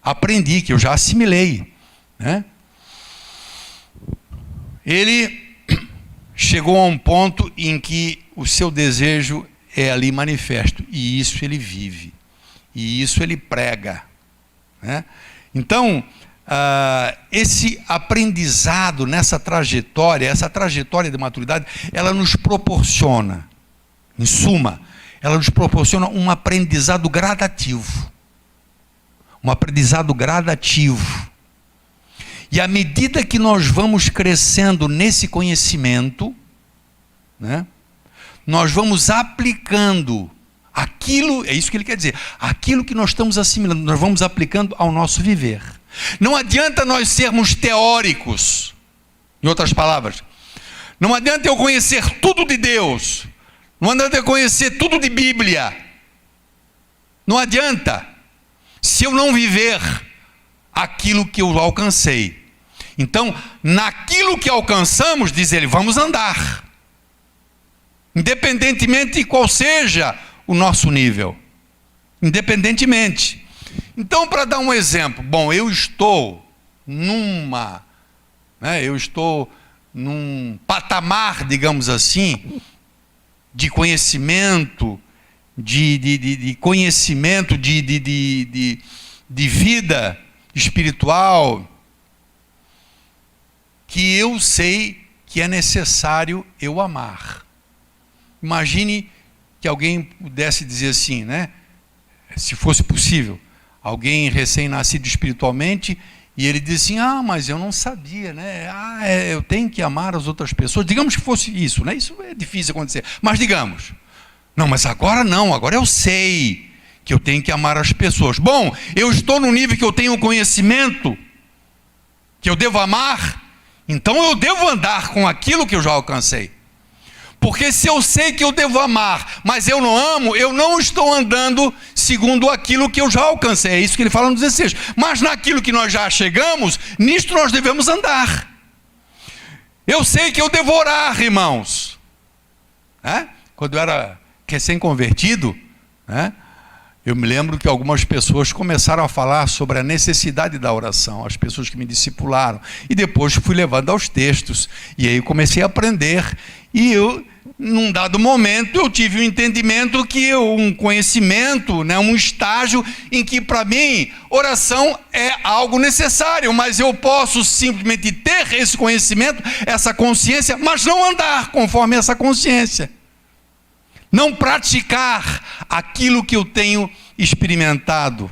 Speaker 1: aprendi, que eu já assimilei, né? Ele chegou a um ponto em que o seu desejo é ali manifesto, e isso ele vive, e isso ele prega, né? Então, esse aprendizado nessa trajetória, essa trajetória de maturidade, ela nos proporciona, em suma, ela nos proporciona um aprendizado gradativo. Um aprendizado gradativo. E à medida que nós vamos crescendo nesse conhecimento, né, nós vamos aplicando aquilo, é isso que ele quer dizer, aquilo que nós estamos assimilando, nós vamos aplicando ao nosso viver. Não adianta nós sermos teóricos, em outras palavras, não adianta eu conhecer tudo de Deus, não adianta eu conhecer tudo de Bíblia, não adianta, se eu não viver aquilo que eu alcancei. Então, naquilo que alcançamos, diz ele, vamos andar. independentemente de qual seja o nosso nível. Independentemente. Então, para dar um exemplo, bom, eu estou num patamar, digamos assim, de conhecimento, de conhecimento, de vida espiritual, que eu sei que é necessário eu amar. Imagine que alguém pudesse dizer assim, né? Se fosse possível, alguém recém-nascido espiritualmente, e ele diz assim, mas eu não sabia, né? Eu tenho que amar as outras pessoas. Digamos que fosse isso, né? Isso é difícil acontecer. Mas digamos, não, mas agora não, agora eu sei que eu tenho que amar as pessoas. Bom, eu estou no nível que eu tenho conhecimento, que eu devo amar, então eu devo andar com aquilo que eu já alcancei. Porque se eu sei que eu devo amar, mas eu não amo, eu não estou andando segundo aquilo que eu já alcancei. É isso que ele fala no 16. Mas naquilo que nós já chegamos, nisto nós devemos andar. Eu sei que eu devo orar, irmãos. Quando eu era recém-convertido, eu me lembro que algumas pessoas começaram a falar sobre a necessidade da oração, as pessoas que me discipularam. E depois fui levando aos textos. E aí comecei a aprender. E eu, num dado momento, eu tive um entendimento um conhecimento, um estágio em que, para mim, oração é algo necessário. Mas eu posso simplesmente ter esse conhecimento, essa consciência, mas não andar conforme essa consciência. Não praticar aquilo que eu tenho experimentado.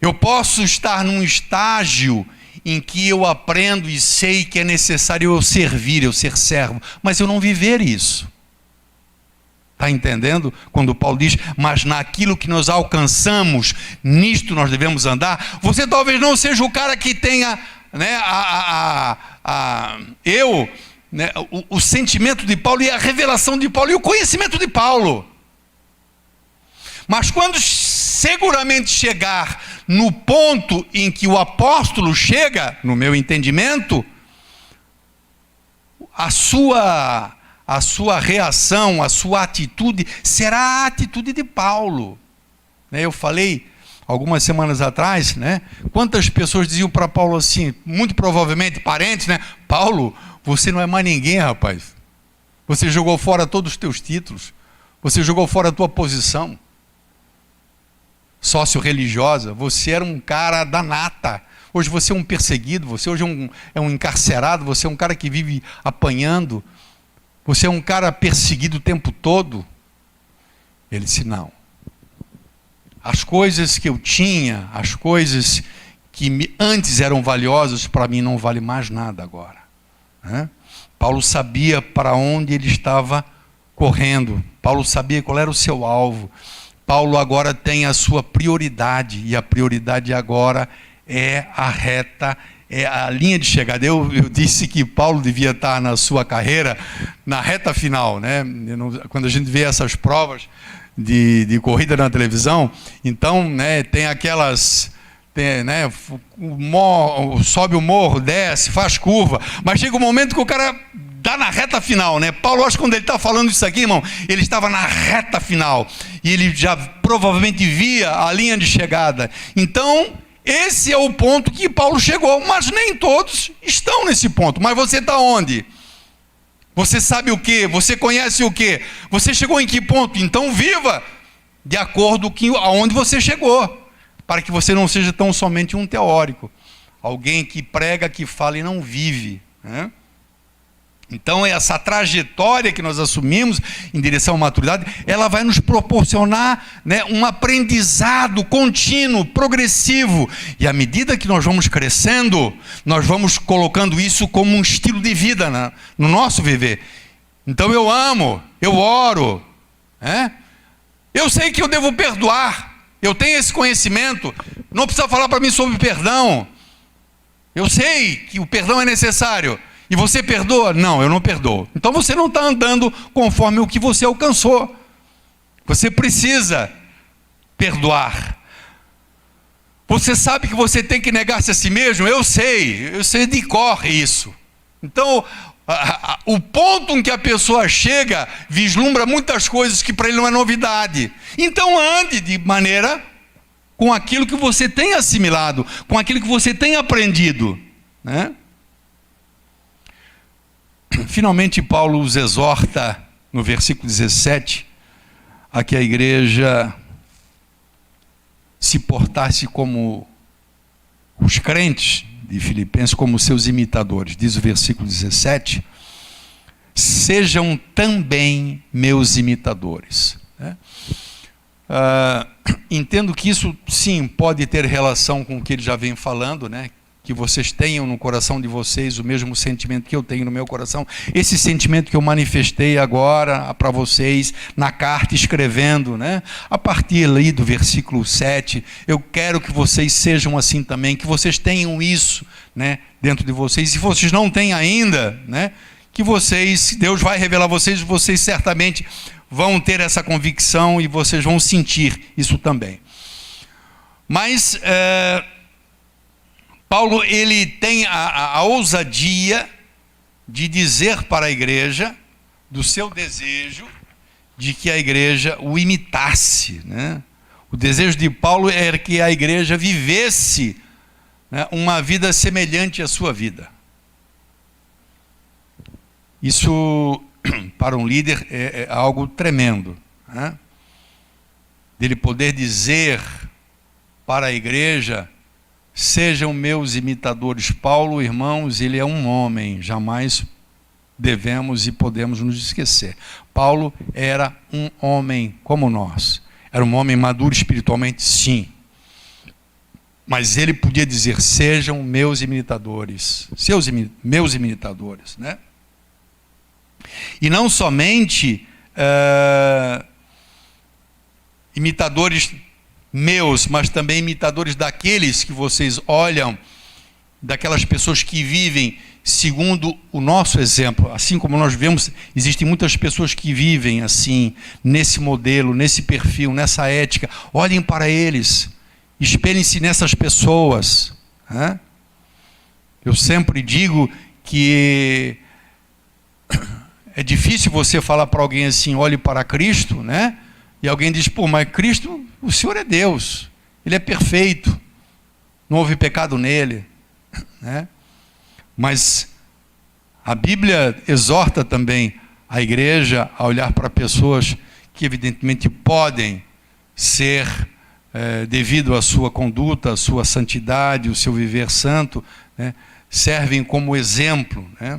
Speaker 1: Eu posso estar num estágio em que eu aprendo e sei que é necessário eu servir, eu ser servo, mas eu não viver isso. Está entendendo? Quando Paulo diz, mas naquilo que nós alcançamos, nisto nós devemos andar. Você talvez não seja o cara que tenha, o sentimento de Paulo e a revelação de Paulo e o conhecimento de Paulo. Mas quando seguramente chegar no ponto em que o apóstolo chega, no meu entendimento, a sua reação, a sua atitude será a atitude de Paulo. Eu falei algumas semanas atrás, quantas pessoas diziam para Paulo assim, muito provavelmente parentes, Paulo, você não é mais ninguém, rapaz. Você jogou fora todos os teus títulos. Você jogou fora a tua posição sócio-religiosa. Você era um cara da nata. Hoje você é um perseguido. Você hoje é um encarcerado. Você é um cara que vive apanhando. Você é um cara perseguido o tempo todo. Ele disse, não. As coisas que eu tinha, as coisas que antes eram valiosas, para mim não vale mais nada agora. Paulo sabia para onde ele estava correndo. Paulo sabia qual era o seu alvo. Paulo agora tem a sua prioridade, e a prioridade agora é a reta, é a linha de chegada. Eu disse que Paulo devia estar na sua carreira na reta final, quando a gente vê essas provas de corrida na televisão, então tem aquelas... sobe o morro, desce, faz curva, mas chega um momento que o cara dá na reta final, Paulo, acho que quando ele está falando isso aqui, irmão, ele estava na reta final, e ele já provavelmente via a linha de chegada. Então, esse é o ponto que Paulo chegou, mas nem todos estão nesse ponto. Mas você está onde? Você sabe o quê? Você conhece o quê? Você chegou em que ponto? Então viva de acordo com aonde você chegou, para que você não seja tão somente um teórico, alguém que prega, que fala e não vive. Então essa trajetória que nós assumimos em direção à maturidade, ela vai nos proporcionar um aprendizado contínuo, progressivo, e à medida que nós vamos crescendo, nós vamos colocando isso como um estilo de vida no nosso viver. Então eu amo, eu oro, eu sei que eu devo perdoar, eu tenho esse conhecimento, não precisa falar para mim sobre perdão, eu sei que o perdão é necessário. E você perdoa? Não, eu não perdoo. Então você não está andando conforme o que você alcançou. Você precisa perdoar. Você sabe que você tem que negar-se a si mesmo? Eu sei de cor isso. Então, O ponto em que a pessoa chega vislumbra muitas coisas que para ele não é novidade. Então ande de maneira com aquilo que você tem assimilado, com aquilo que você tem aprendido, né? Finalmente, Paulo os exorta, no versículo 17, a que a igreja se portasse como os crentes de Filipenses, como seus imitadores. Diz o versículo 17, sejam também meus imitadores. Entendo que isso, sim, pode ter relação com o que ele já vem falando, né? Que vocês tenham no coração de vocês o mesmo sentimento que eu tenho no meu coração. Esse sentimento que eu manifestei agora para vocês na carta, escrevendo, né? A partir ali do versículo 7, eu quero que vocês sejam assim também, que vocês tenham isso, né, dentro de vocês. Se vocês não têm ainda, né, que vocês, Deus vai revelar a vocês, vocês certamente vão ter essa convicção e vocês vão sentir isso também. Mas Paulo, ele tem a ousadia de dizer para a igreja do seu desejo de que a igreja o imitasse, né? O desejo de Paulo era que a igreja vivesse, né, uma vida semelhante à sua vida. Isso, para um líder, é algo tremendo, né? Dele poder dizer para a igreja: sejam meus imitadores. Paulo, irmãos, ele é um homem, jamais devemos e podemos nos esquecer. Paulo era um homem como nós. Era um homem maduro espiritualmente, sim. Mas ele podia dizer: sejam meus imitadores, meus imitadores, né? E não somente imitadores meus, mas também imitadores daqueles que vocês olham, daquelas pessoas que vivem segundo o nosso exemplo. Assim como nós vemos, existem muitas pessoas que vivem assim, nesse modelo, nesse perfil, nessa ética. Olhem para eles, espelhem-se nessas pessoas, né? Eu sempre digo que é difícil você falar para alguém assim: olhe para Cristo, né? E alguém diz: pô, mas Cristo, o Senhor é Deus, Ele é perfeito, não houve pecado nele, né? Mas a Bíblia exorta também a igreja a olhar para pessoas que evidentemente podem ser, devido à sua conduta, à sua santidade, o seu viver santo, né, servem como exemplo, né?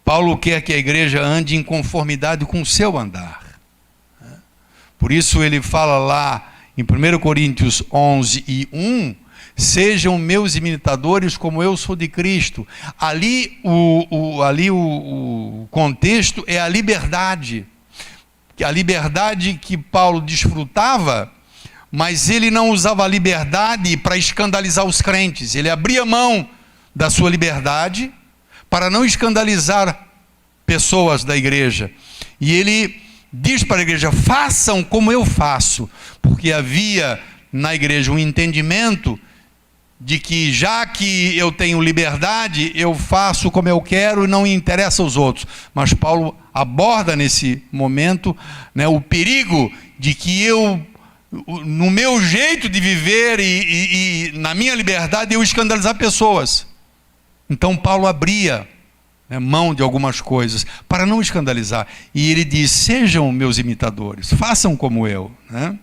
Speaker 1: Paulo quer que a igreja ande em conformidade com o seu andar. Por isso ele fala lá em 1 Coríntios 11:1, sejam meus imitadores como eu sou de Cristo. Ali o contexto é a liberdade. A liberdade que Paulo desfrutava, mas ele não usava a liberdade para escandalizar os crentes. Ele abria mão da sua liberdade para não escandalizar pessoas da igreja. E ele diz para a igreja: façam como eu faço, porque havia na igreja um entendimento de que, já que eu tenho liberdade, eu faço como eu quero e não interessa aos outros. Mas Paulo aborda nesse momento, né, o perigo de que eu, no meu jeito de viver e na minha liberdade, eu escandalizar pessoas. Então Paulo abria, né, mão de algumas coisas para não escandalizar. E ele diz: sejam meus imitadores, façam como eu, né?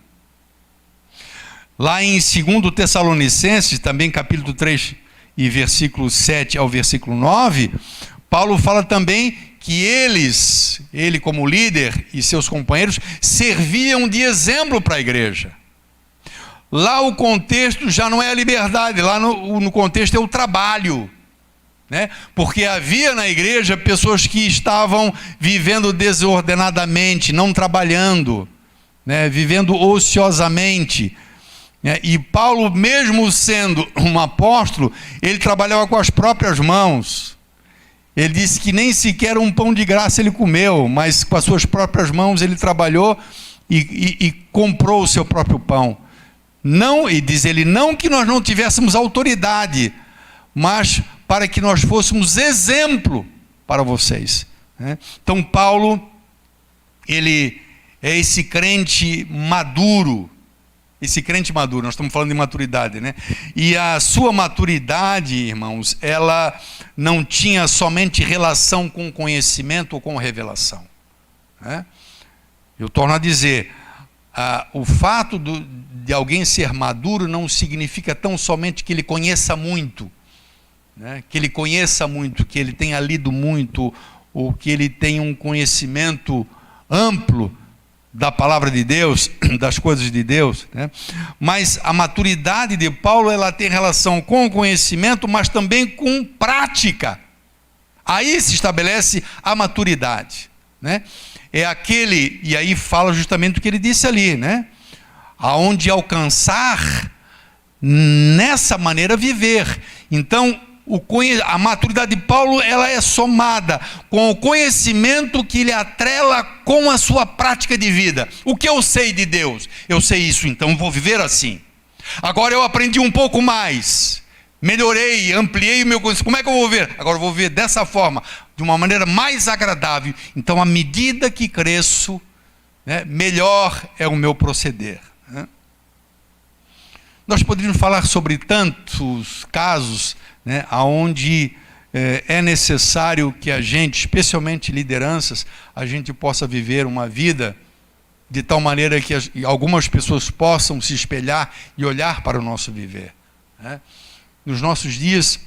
Speaker 1: Lá em 2 Tessalonicenses, também capítulo 3 e versículo 7 ao versículo 9, Paulo fala também que ele como líder e seus companheiros serviam de exemplo para a igreja. Lá o contexto já não é a liberdade, lá no contexto é o trabalho, né? Porque havia na igreja pessoas que estavam vivendo desordenadamente, não trabalhando, né? Vivendo ociosamente. E Paulo, mesmo sendo um apóstolo, ele trabalhava com as próprias mãos. Ele disse que nem sequer um pão de graça ele comeu, mas com as suas próprias mãos ele trabalhou e comprou o seu próprio pão. Não, e diz ele, não que nós não tivéssemos autoridade, mas para que nós fôssemos exemplo para vocês, né? Então Paulo, ele é esse crente maduro, nós estamos falando de maturidade, né? E a sua maturidade, irmãos, ela não tinha somente relação com conhecimento ou com revelação, né? Eu torno a dizer, o fato de alguém ser maduro não significa tão somente que ele conheça muito, né? Que ele conheça muito, que ele tenha lido muito, ou que ele tenha um conhecimento amplo da palavra de Deus, das coisas de Deus, né? Mas a maturidade de Paulo, ela tem relação com o conhecimento, mas também com prática. Aí se estabelece a maturidade, né? É aquele, e aí fala justamente o que ele disse ali, né? Aonde alcançar, nessa maneira viver. Então, a maturidade de Paulo, ela é somada com o conhecimento que ele atrela com a sua prática de vida. O que eu sei de Deus? Eu sei isso, então vou viver assim. Agora eu aprendi um pouco mais, melhorei, ampliei o meu conhecimento. Como é que eu vou viver? Agora eu vou viver dessa forma, de uma maneira mais agradável. Então, à medida que cresço, né, melhor é o meu proceder, né? Nós poderíamos falar sobre tantos casos, né, onde é necessário que a gente, especialmente lideranças, a gente possa viver uma vida de tal maneira que algumas pessoas possam se espelhar e olhar para o nosso viver, né? Nos nossos dias,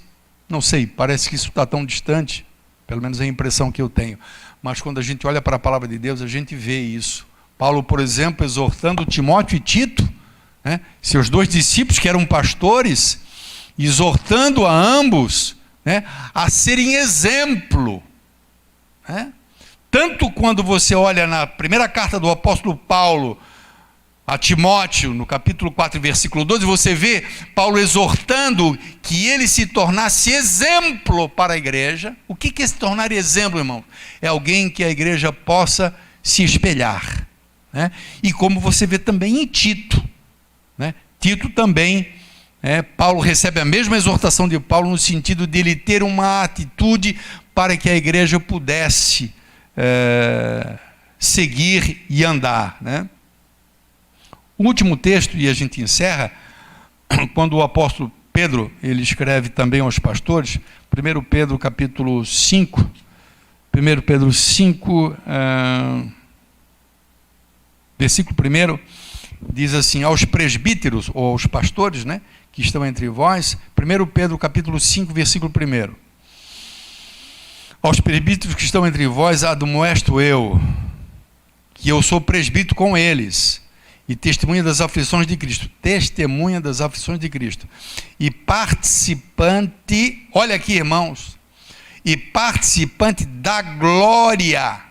Speaker 1: não sei, parece que isso está tão distante, pelo menos é a impressão que eu tenho, mas quando a gente olha para a palavra de Deus, a gente vê isso. Paulo, por exemplo, exortando Timóteo e Tito, né, seus dois discípulos que eram pastores, exortando a ambos, né, a serem exemplo, né? Tanto quando você olha na primeira carta do apóstolo Paulo a Timóteo, no capítulo 4, versículo 12, você vê Paulo exortando que ele se tornasse exemplo para a igreja. O que é se tornar exemplo, irmão? É alguém que a igreja possa se espelhar, né? E como você vê também em Tito, né? Tito também, Paulo recebe a mesma exortação de Paulo no sentido de ele ter uma atitude para que a igreja pudesse seguir e andar, né? O último texto, e a gente encerra, quando o apóstolo Pedro, ele escreve também aos pastores, 1 Pedro capítulo 5, 1 Pedro 5, versículo 1, diz assim, aos presbíteros, ou aos pastores, né, que estão entre vós, 1 Pedro capítulo 5, versículo 1, aos presbíteros que estão entre vós, admoesto eu, que eu sou presbítero com eles, e testemunha das aflições de Cristo, e participante, olha aqui, irmãos, e participante da glória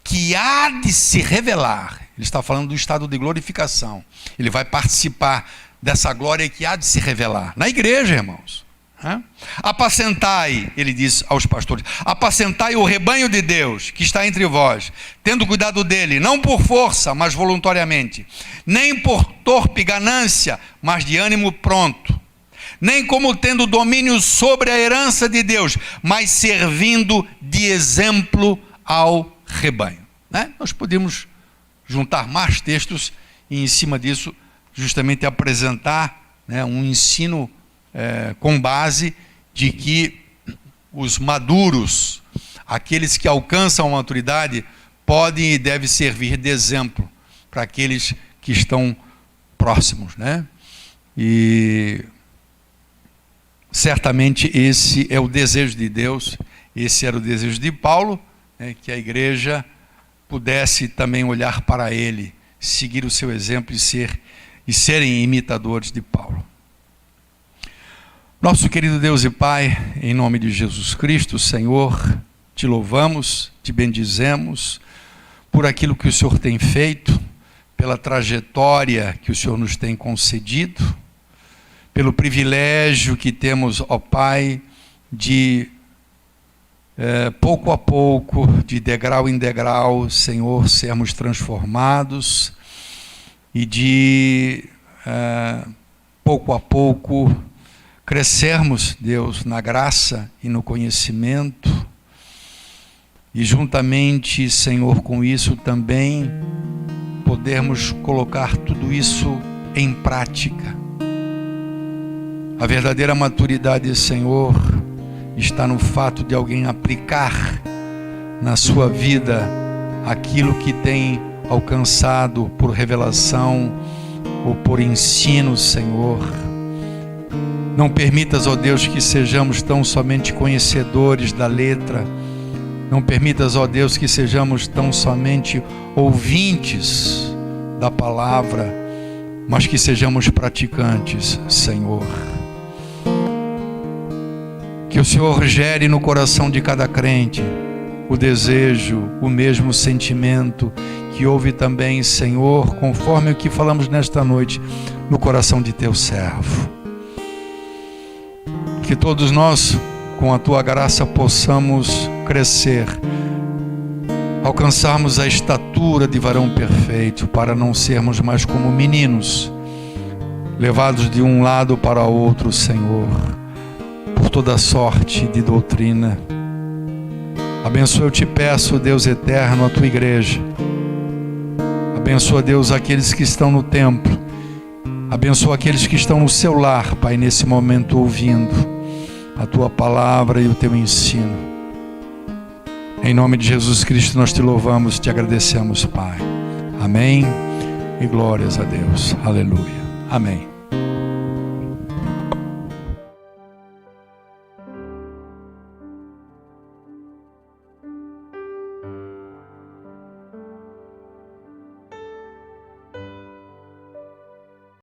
Speaker 1: que há de se revelar. Ele está falando do estado de glorificação. Ele vai participar dessa glória que há de se revelar na igreja, irmãos. Apacentai, ele diz aos pastores, apacentai o rebanho de Deus que está entre vós, tendo cuidado dele, não por força, mas voluntariamente, nem por torpe ganância, mas de ânimo pronto, nem como tendo domínio sobre a herança de Deus, mas servindo de exemplo ao rebanho, né? Nós podemos juntar mais textos e em cima disso justamente apresentar, né, um ensino com base de que os maduros, aqueles que alcançam a maturidade, podem e devem servir de exemplo para aqueles que estão próximos, né? E certamente esse é o desejo de Deus, esse era o desejo de Paulo, né, que a igreja pudesse também olhar para ele, seguir o seu exemplo e serem imitadores de Paulo. Nosso querido Deus e Pai, em nome de Jesus Cristo, Senhor, te louvamos, te bendizemos por aquilo que o Senhor tem feito, pela trajetória que o Senhor nos tem concedido, pelo privilégio que temos, ó Pai, de pouco a pouco, de degrau em degrau, Senhor, sermos transformados e de pouco a pouco crescermos, Deus, na graça e no conhecimento, e juntamente, Senhor, com isso também podermos colocar tudo isso em prática. A verdadeira maturidade, Senhor, está no fato de alguém aplicar na sua vida aquilo que tem alcançado por revelação ou por ensino, Senhor. Não permitas, ó Deus, que sejamos tão somente conhecedores da letra. Não permitas, ó Deus, que sejamos tão somente ouvintes da palavra, mas que sejamos praticantes, Senhor. Que o Senhor gere no coração de cada crente o desejo, o mesmo sentimento que houve também, Senhor, conforme o que falamos nesta noite, no coração de teu servo. Que todos nós, com a tua graça, possamos crescer, alcançarmos a estatura de varão perfeito, para não sermos mais como meninos, levados de um lado para outro, Senhor, por toda sorte de doutrina. Abençoa, eu te peço, Deus eterno, a tua igreja. Abençoa, Deus, aqueles que estão no templo. Abençoa aqueles que estão no seu lar, Pai, nesse momento ouvindo a tua palavra e o teu ensino. Em nome de Jesus Cristo nós te louvamos, te agradecemos, Pai. Amém e glórias a Deus. Aleluia. Amém.